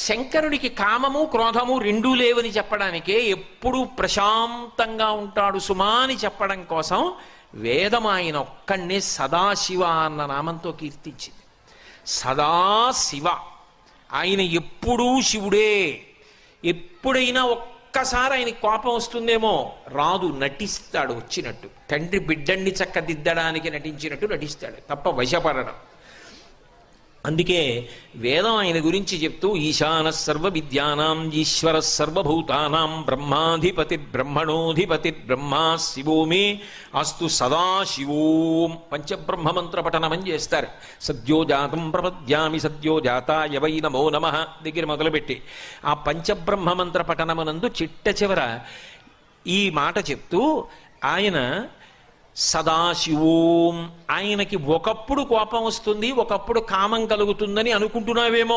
శంకరుడికి కామము క్రోధము రెండూ లేవని చెప్పడానికే ఎప్పుడూ ప్రశాంతంగా ఉంటాడు సుమా అని చెప్పడం కోసం వేదం ఆయన ఒక్కడినే సదాశివ అన్న నామంతో కీర్తించింది. సదాశివ, ఆయన ఎప్పుడూ శివుడే. ఎప్పుడైనా ఒక్కసారి ఆయన కోపం వస్తుందేమో, రాదు, నటిస్తాడు వచ్చినట్టు. తండ్రి బిడ్డన్ని చక్కదిద్దడానికి నటించినట్టు నటిస్తాడు తప్ప వశపడడం. అందుకే వేదం ఆయన గురించి చెప్తూ ఈశాన సర్వ విద్యానాం ఈశ్వర సర్వభూతానాం బ్రహ్మాధిపతి బ్రహ్మణోధిపతి బ్రహ్మా శివో మే అస్తు సదాశివోం పంచబ్రహ్మమంత్ర పఠనమని చేస్తారు. సద్యోజాతం ప్రపద్యామి సద్యోజాతాయ వై నమో నమః దగ్గర మొదలుపెట్టి ఆ పంచబ్రహ్మమంత్ర పఠనమునందు చిట్ట చివర ఈ మాట చెప్తూ ఆయన సదాశివోం, ఆయనకి ఒకప్పుడు కోపం వస్తుంది, ఒకప్పుడు కామం కలుగుతుందని అనుకుంటున్నావేమో,